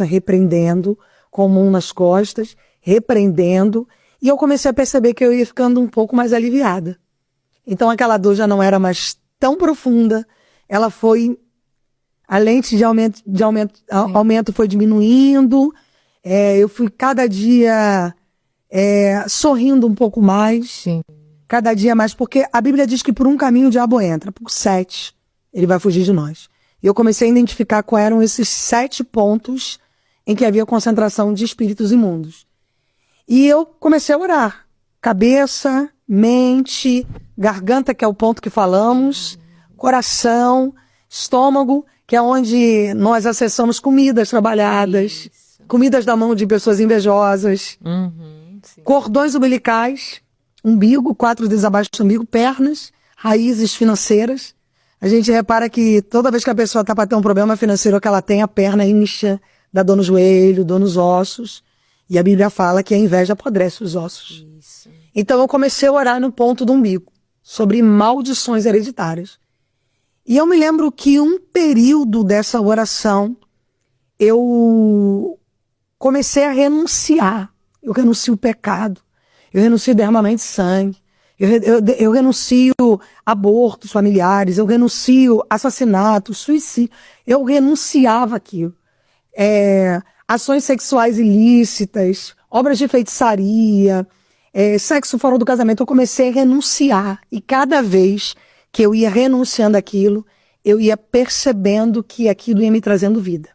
repreendendo, com a mão nas costas, repreendendo, e eu comecei a perceber que eu ia ficando um pouco mais aliviada. Então aquela dor já não era mais tão profunda, ela foi, a lente de aumento foi diminuindo, eu fui cada dia sorrindo um pouco mais, Sim. cada dia mais, porque a Bíblia diz que por um caminho o diabo entra, por 7 ele vai fugir de nós. E eu comecei a identificar quais eram esses 7 pontos em que havia concentração de espíritos imundos. E eu comecei a orar. Cabeça, mente, garganta, que é o ponto que falamos, coração, estômago, que é onde nós acessamos comidas trabalhadas, comidas da mão de pessoas invejosas, cordões umbilicais, umbigo, 4 dedos abaixo do umbigo, pernas, raízes financeiras. A gente repara que toda vez que a pessoa está para ter um problema financeiro que ela tem, a perna incha, dá dor no joelho, dor nos ossos. E a Bíblia fala que a inveja apodrece os ossos. Isso. Então eu comecei a orar no ponto do umbigo, sobre maldições hereditárias. E eu me lembro que um período dessa oração, eu comecei a renunciar. Eu renuncio o pecado, eu renuncio derramamento de sangue, eu renuncio abortos familiares, eu renuncio assassinato, suicídio. Eu renunciava aquilo. Ações sexuais ilícitas, obras de feitiçaria, sexo fora do casamento. Eu comecei a renunciar. E cada vez que eu ia renunciando aquilo, eu ia percebendo que aquilo ia me trazendo vida.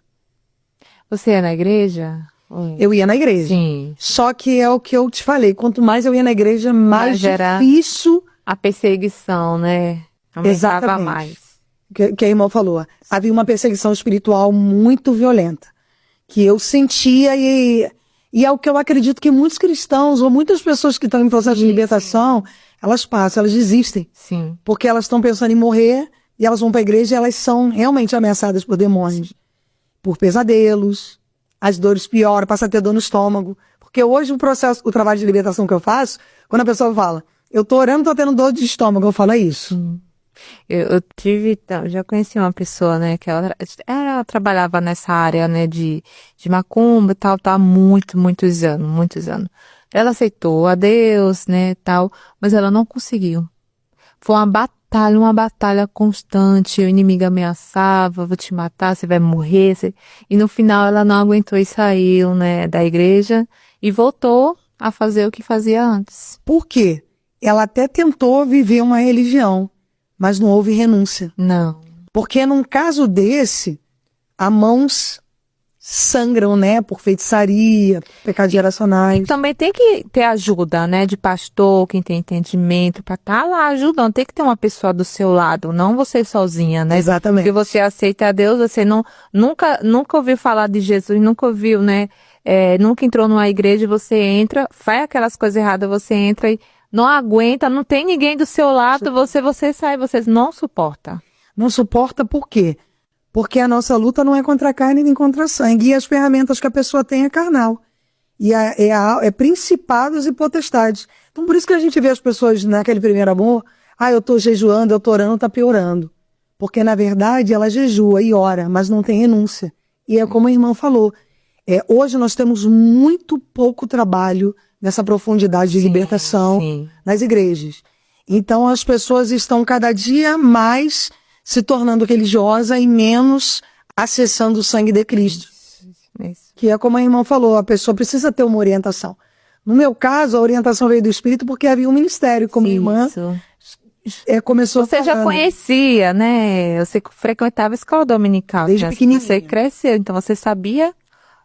Você ia na igreja? Eu ia na igreja. Sim. Só que é o que eu te falei, quanto mais eu ia na igreja, mais difícil... A perseguição, né? Aumentava Exatamente. Mais. Que a irmã falou. Havia uma perseguição espiritual muito violenta, que eu sentia e é o que eu acredito que muitos cristãos, ou muitas pessoas que estão em processo de libertação, elas passam, elas desistem. Sim. Porque elas estão pensando em morrer, e elas vão para a igreja e elas são realmente ameaçadas por demônios, por pesadelos, as dores pioram, passa a ter dor no estômago. Porque hoje o trabalho de libertação que eu faço, quando a pessoa fala, eu tô orando, tô tendo dor de estômago, eu falo, é isso. Eu já conheci uma pessoa, né, que ela trabalhava nessa área, né, de macumba e tal, há muitos anos. Ela aceitou a Deus, né, tal, mas ela não conseguiu. Foi uma batalha constante, o inimigo ameaçava, vou te matar, você vai morrer, e no final ela não aguentou e saiu, né, da igreja e voltou a fazer o que fazia antes. Por quê? Ela até tentou viver uma religião, mas não houve renúncia. Não. Porque num caso desse, as mãos sangram, né, por feitiçaria, pecados geracionais. E também tem que ter ajuda, né, de pastor, quem tem entendimento, para estar lá ajudando. Tem que ter uma pessoa do seu lado, não você sozinha, né? Exatamente. Porque você aceita a Deus, você nunca ouviu falar de Jesus, nunca ouviu, né, nunca entrou numa igreja, você entra, faz aquelas coisas erradas, você entra e não aguenta, não tem ninguém do seu lado, você sai, você não suporta. Não suporta por quê? Porque a nossa luta não é contra a carne nem contra a sangue. E as ferramentas que a pessoa tem é carnal. E é principados e potestades. Então por isso que a gente vê as pessoas naquele primeiro amor, eu tô jejuando, eu tô orando, tá piorando. Porque na verdade ela jejua e ora, mas não tem renúncia. E é como a irmã falou, hoje nós temos muito pouco trabalho nessa profundidade de libertação nas igrejas. Então as pessoas estão cada dia mais se tornando religiosa e menos acessando o sangue de Cristo. Isso. Que é como a irmã falou, a pessoa precisa ter uma orientação. No meu caso, a orientação veio do Espírito porque havia um ministério, como a irmã começou Você já conhecia, né? Você frequentava a escola dominical. Desde pequenininha. Você cresceu, então você sabia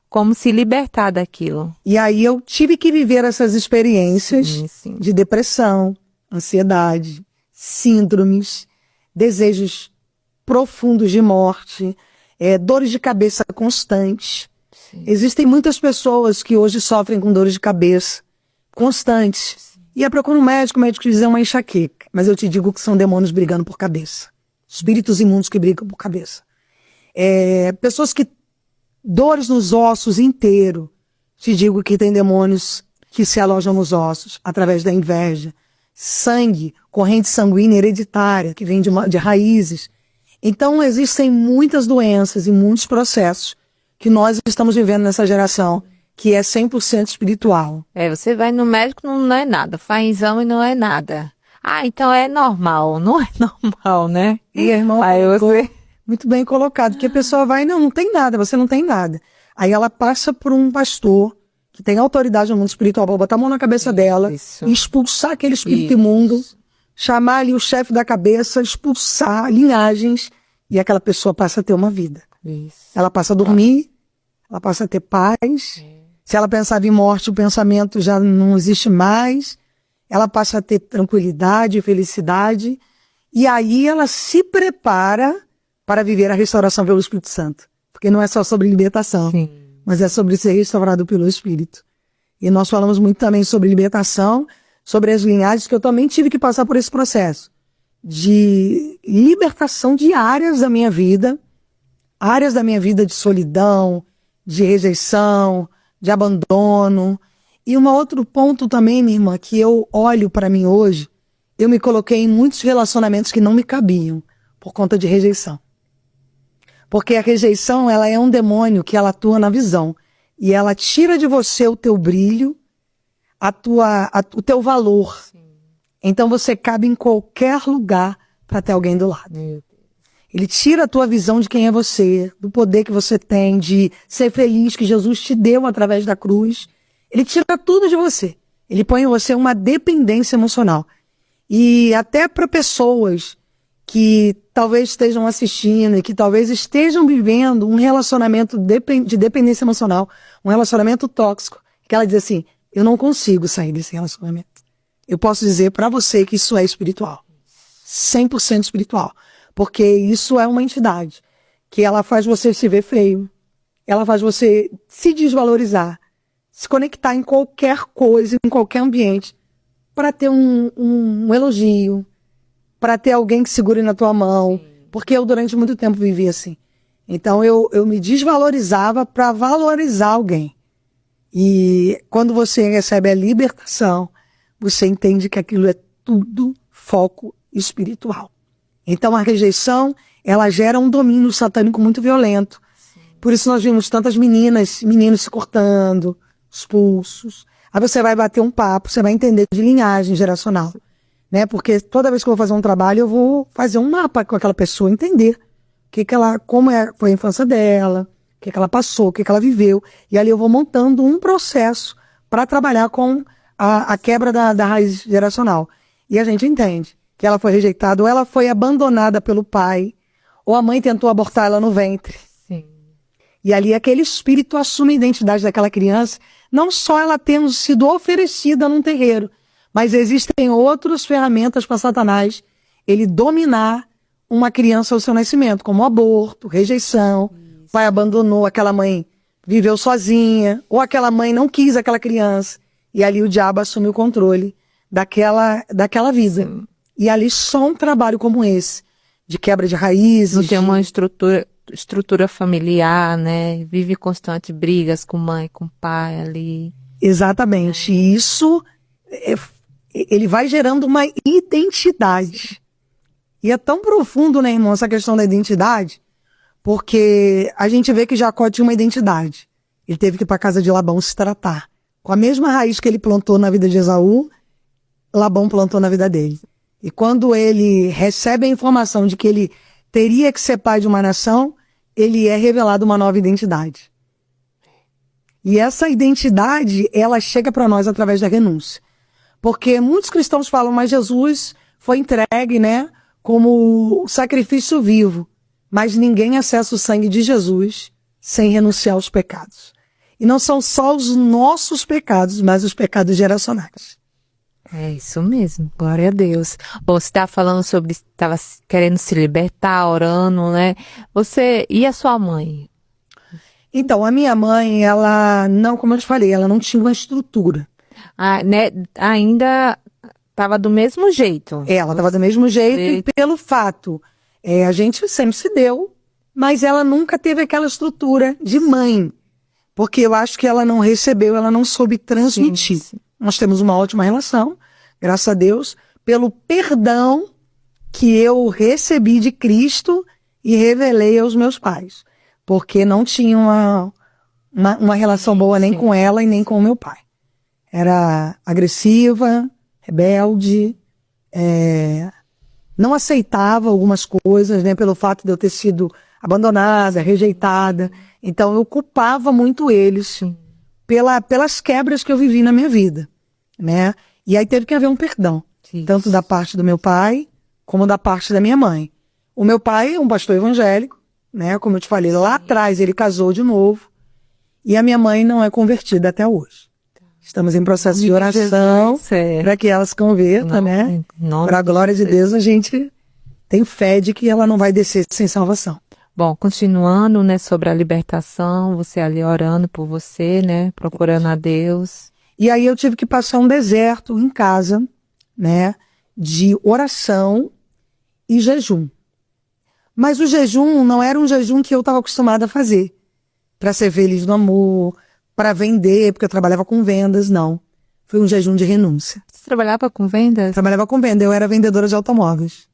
como se libertar daquilo. E aí eu tive que viver essas experiências de depressão, ansiedade, síndromes, desejos profundos de morte, dores de cabeça constantes. Existem muitas pessoas que hoje sofrem com dores de cabeça constantes. E procura um médico, o médico diz uma enxaqueca. Mas eu te digo que são demônios brigando por cabeça. Espíritos imundos que brigam por cabeça. Pessoas que... Dores nos ossos inteiro. Te digo que tem demônios que se alojam nos ossos através da inveja. Sangue, corrente sanguínea hereditária, que vem de raízes. Então existem muitas doenças e muitos processos que nós estamos vivendo nessa geração, que é 100% espiritual. Você vai no médico, não é nada. Faz exame, não é nada. Ah, então é normal. Não é normal, né? E, irmão, Aí você... muito bem colocado, que a pessoa vai, não tem nada, você não tem nada. Aí ela passa por um pastor que tem autoridade no mundo espiritual para botar a mão na cabeça dela, Isso. e expulsar aquele espírito imundo, chamar ali o chefe da cabeça, expulsar linhagens, e aquela pessoa passa a ter uma vida. Isso. Ela passa a dormir, ela passa a ter paz. Se ela pensava em morte, o pensamento já não existe mais. Ela passa a ter tranquilidade, felicidade. E aí ela se prepara para viver a restauração pelo Espírito Santo. Porque não é só sobre libertação, Sim. mas é sobre ser restaurado pelo Espírito. E nós falamos muito também sobre libertação, sobre as linhagens, que eu também tive que passar por esse processo de libertação de áreas da minha vida de solidão, de rejeição, de abandono. E um outro ponto também, minha irmã, que eu olho para mim hoje, eu me coloquei em muitos relacionamentos que não me cabiam por conta de rejeição. Porque a rejeição, ela é um demônio que ela atua na visão. E ela tira de você o teu brilho, o teu valor. Sim. Então você cabe em qualquer lugar para ter alguém do lado. Ele tira a tua visão de quem é você, do poder que você tem, de ser feliz que Jesus te deu através da cruz. Ele tira tudo de você. Ele põe em você uma dependência emocional. E até para pessoas que talvez estejam assistindo e que talvez estejam vivendo um relacionamento de dependência emocional, um relacionamento tóxico, que ela diz assim, eu não consigo sair desse relacionamento. Eu posso dizer para você que isso é espiritual. 100% espiritual. Porque isso é uma entidade que ela faz você se ver feio, ela faz você se desvalorizar, se conectar em qualquer coisa, em qualquer ambiente, para ter um elogio, para ter alguém que segure na tua mão. Porque eu durante muito tempo vivi assim. Então eu me desvalorizava para valorizar alguém. E quando você recebe a libertação, você entende que aquilo é tudo foco espiritual. Então a rejeição, ela gera um domínio satânico muito violento. Sim. Por isso nós vimos tantas meninos se cortando, os pulsos. Aí você vai bater um papo, você vai entender de linhagem geracional. Né? Porque toda vez que eu vou fazer um trabalho, eu vou fazer um mapa com aquela pessoa, entender como foi a infância dela, o que ela passou, o que ela viveu. E ali eu vou montando um processo para trabalhar com a quebra da raiz geracional. E a gente entende que ela foi rejeitada, ou ela foi abandonada pelo pai, ou a mãe tentou abortar ela no ventre. Sim. E ali aquele espírito assume a identidade daquela criança, não só ela tendo sido oferecida num terreiro, mas existem outras ferramentas para Satanás ele dominar uma criança ao seu nascimento, como aborto, rejeição, o pai abandonou, aquela mãe viveu sozinha, ou aquela mãe não quis aquela criança, e ali o diabo assume o controle daquela vida. Sim. E ali só um trabalho como esse, de quebra de raízes. Não tem uma estrutura familiar, né? Vive constante brigas com mãe, com pai ali. Exatamente. E isso, ele vai gerando uma identidade. E é tão profundo, né, irmão, essa questão da identidade, porque a gente vê que Jacó tinha uma identidade. Ele teve que ir para a casa de Labão se tratar. Com a mesma raiz que ele plantou na vida de Esaú, Labão plantou na vida dele. E quando ele recebe a informação de que ele teria que ser pai de uma nação, ele é revelado uma nova identidade. E essa identidade, ela chega para nós através da renúncia. Porque muitos cristãos falam, mas Jesus foi entregue, né, como sacrifício vivo. Mas ninguém acessa o sangue de Jesus sem renunciar aos pecados. E não são só os nossos pecados, mas os pecados geracionais. É isso mesmo, glória a Deus. Bom, você estava falando sobre, estava querendo se libertar, orando, né? Você, e a sua mãe? Então, a minha mãe, ela não, como eu te falei, ela não tinha uma estrutura. Né, ainda estava do mesmo jeito. Ela estava do mesmo jeito e pelo fato, a gente sempre se deu, mas ela nunca teve aquela estrutura de mãe. Porque eu acho que ela não recebeu, ela não soube transmitir. Sim. Nós temos uma ótima relação, graças a Deus, pelo perdão que eu recebi de Cristo e revelei aos meus pais. porque não tinha uma relação boa nem com ela e nem com o meu pai. Era agressiva, rebelde, não aceitava algumas coisas, né, pelo fato de eu ter sido abandonada, rejeitada. Então eu culpava muito eles pelas quebras que eu vivi na minha vida, né? E aí teve que haver um perdão, tanto da parte do meu pai como da parte da minha mãe. O meu pai é um pastor evangélico, né? Como eu te falei, lá atrás ele casou de novo, e a minha mãe não é convertida até hoje. Estamos em processo de oração para que ela se converta, né? Para a glória de Deus, a gente tem fé de que ela não vai descer sem salvação. Bom, continuando, né, sobre a libertação, você ali orando por você, né, procurando a Deus. E aí eu tive que passar um deserto em casa, né, de oração e jejum. Mas o jejum não era um jejum que eu estava acostumada a fazer, para ser feliz no amor, para vender, porque eu trabalhava com vendas, não. Foi um jejum de renúncia. Você trabalhava com vendas? Trabalhava com venda, eu era vendedora de automóveis.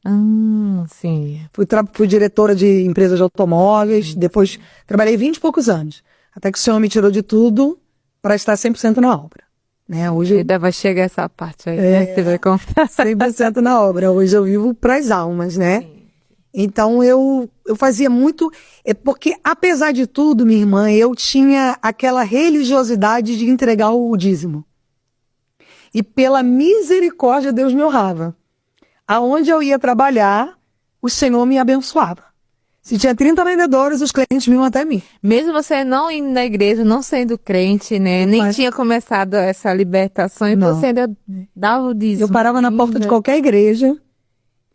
Sim. Fui diretora de empresa de automóveis, depois trabalhei 20 e poucos anos, até que o Senhor me tirou de tudo para estar 100% na obra. Né? Hoje ainda vai chegar essa parte aí, né? Você vai contar. 100% na obra. Hoje eu vivo para as almas, né? Sim. Então eu fazia muito, porque apesar de tudo, minha irmã, eu tinha aquela religiosidade de entregar o dízimo. E pela misericórdia Deus me honrava. Aonde eu ia trabalhar, o Senhor me abençoava. Se tinha 30 vendedores, os clientes vinham até mim. Mesmo você não indo na igreja, não sendo crente, né? Nem tinha começado essa libertação, e você ainda dava o dízimo. Eu parava na porta de qualquer igreja,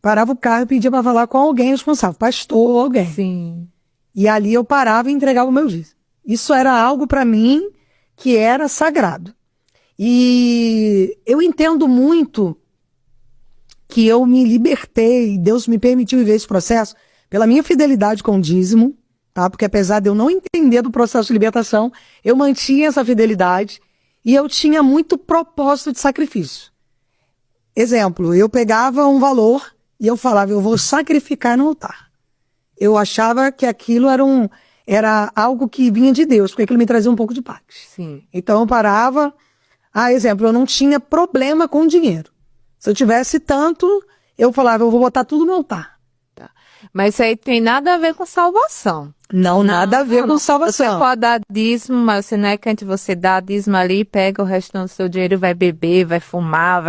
parava o carro e pedia para falar com alguém responsável, pastor ou alguém. Sim. E ali eu parava e entregava o meu dízimo. Isso era algo para mim que era sagrado. E eu entendo muito que eu me libertei, Deus me permitiu viver esse processo pela minha fidelidade com o dízimo, tá? Porque apesar de eu não entender do processo de libertação, eu mantinha essa fidelidade e eu tinha muito propósito de sacrifício. Exemplo, eu pegava um valor e eu falava, eu vou sacrificar no altar. Eu achava que aquilo era algo que vinha de Deus, porque aquilo me trazia um pouco de paz. Sim. Então eu parava, exemplo, eu não tinha problema com dinheiro. Se eu tivesse tanto, eu falava, eu vou botar tudo no altar. Tá. Mas isso aí tem nada a ver com salvação. Não, nada a ver com salvação. Você pode dar dízimo, mas você não é crente, você dá dízimo ali, pega o resto do seu dinheiro, vai beber, vai fumar,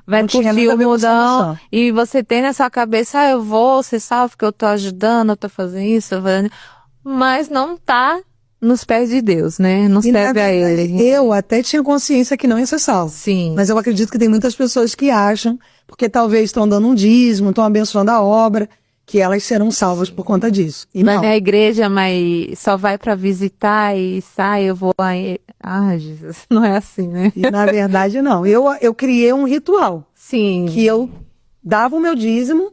vai curtir o mundão. E você tem na sua cabeça, eu vou ser salvo porque eu tô ajudando, eu tô fazendo isso, mas não tá nos pés de Deus, né? Não serve a Ele. Eu até tinha consciência que não ia ser salvo. Sim. Mas eu acredito que tem muitas pessoas que acham, porque talvez estão dando um dízimo, estão abençoando a obra, que elas serão salvas por conta disso. E vai não. na igreja, mas só vai para visitar e sai, eu vou aí. Jesus, não é assim, né? E na verdade não. Eu criei um ritual. Sim. Que eu dava o meu dízimo,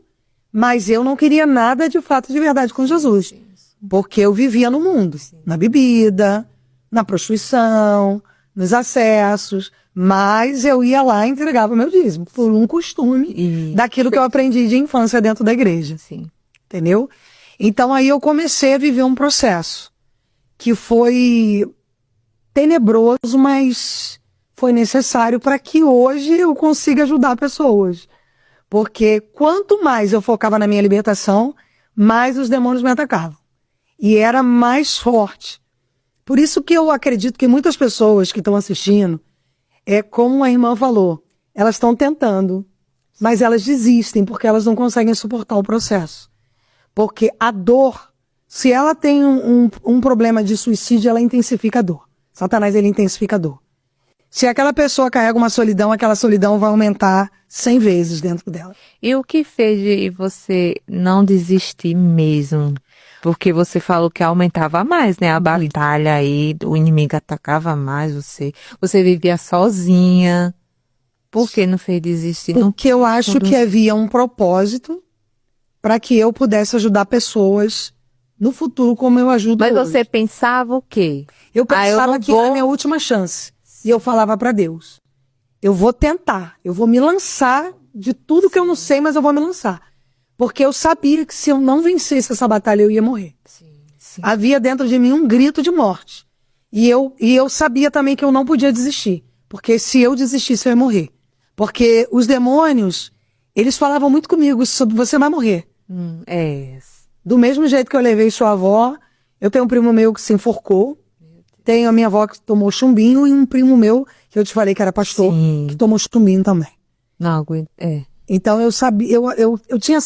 mas eu não queria nada de fato de verdade com Jesus. Porque eu vivia no mundo, na bebida, na prostituição, nos acessos, mas eu ia lá e entregava o meu dízimo, por um costume daquilo que eu aprendi de infância dentro da igreja. Sim. Entendeu? Então aí eu comecei a viver um processo que foi tenebroso, mas foi necessário para que hoje eu consiga ajudar pessoas. Porque quanto mais eu focava na minha libertação, mais os demônios me atacavam. E era mais forte. Por isso que eu acredito que muitas pessoas que estão assistindo, como a irmã falou, elas estão tentando, mas elas desistem porque elas não conseguem suportar o processo. Porque a dor, se ela tem um problema de suicídio, ela intensifica a dor. Satanás, ele intensifica a dor. Se aquela pessoa carrega uma solidão, aquela solidão vai aumentar 100 vezes dentro dela. E o que fez de você não desistir mesmo? Porque você falou que aumentava mais, né? A batalha aí, o inimigo atacava mais você. Você vivia sozinha. Por que não fez desistir? Porque eu acho que havia um propósito para que eu pudesse ajudar pessoas no futuro como eu ajudo hoje. Mas você pensava o quê? Eu pensava que era a minha última chance. E eu falava para Deus, eu vou tentar, eu vou me lançar de tudo que eu não sei, mas eu vou me lançar. Porque eu sabia que se eu não vencesse essa batalha, eu ia morrer. Sim. Havia dentro de mim um grito de morte. E eu sabia também que eu não podia desistir. Porque se eu desistisse, eu ia morrer. Porque os demônios, eles falavam muito comigo sobre você vai morrer. É. Do mesmo jeito que eu levei sua avó, eu tenho um primo meu que se enforcou. Tenho a minha avó que tomou chumbinho e um primo meu, que eu te falei que era pastor, Sim. que tomou chumbinho também. Não aguento. É. Então eu sabia, eu tinha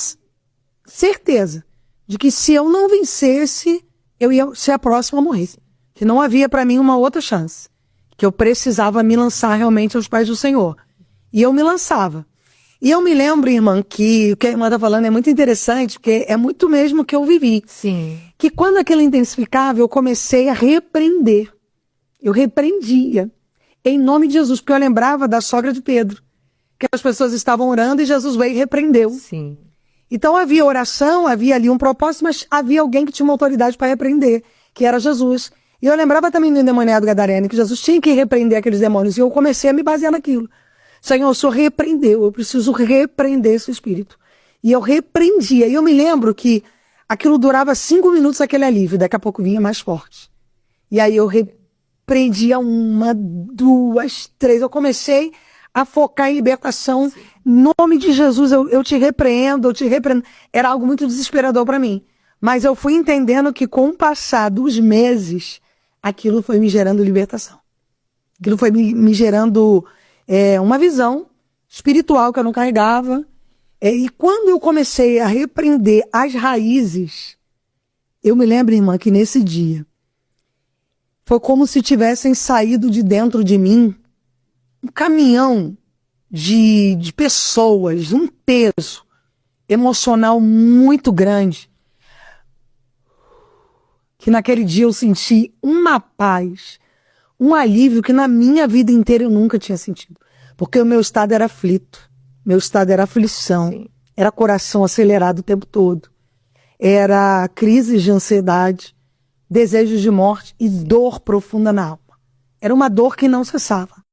certeza de que se eu não vencesse, eu ia ser a próxima a morrer. Que não havia para mim uma outra chance. Que eu precisava me lançar realmente aos pés do Senhor. E eu me lançava. E eu me lembro, irmã, que o que a irmã está falando é muito interessante, porque é muito mesmo o que eu vivi. Sim. Que quando aquilo intensificava, eu comecei a repreender. Eu repreendia. Em nome de Jesus, porque eu lembrava da sogra de Pedro. Que as pessoas estavam orando e Jesus veio e repreendeu. Sim. Então havia oração, havia ali um propósito, mas havia alguém que tinha uma autoridade para repreender, que era Jesus. E eu lembrava também do endemoniado gadareno, que Jesus tinha que repreender aqueles demônios. E eu comecei a me basear naquilo. Senhor, o Senhor repreendeu, eu preciso repreender esse espírito. E eu repreendia. E eu me lembro que aquilo durava 5 minutos, aquele alívio, daqui a pouco vinha mais forte. E aí eu repreendia 1, 2, 3. Eu comecei a focar em libertação. Em nome de Jesus, eu te repreendo, eu te repreendo. Era algo muito desesperador para mim. Mas eu fui entendendo que com o passar dos meses, aquilo foi me gerando libertação. Aquilo foi me gerando uma visão espiritual que eu não carregava. E quando eu comecei a repreender as raízes, eu me lembro, irmã, que nesse dia, foi como se tivessem saído de dentro de mim um caminhão de pessoas, um peso emocional muito grande, que naquele dia eu senti uma paz, um alívio que na minha vida inteira eu nunca tinha sentido. Porque o meu estado era aflito, meu estado era aflição, Sim. era coração acelerado o tempo todo, era crises de ansiedade, desejos de morte e dor profunda na alma. Era uma dor que não cessava.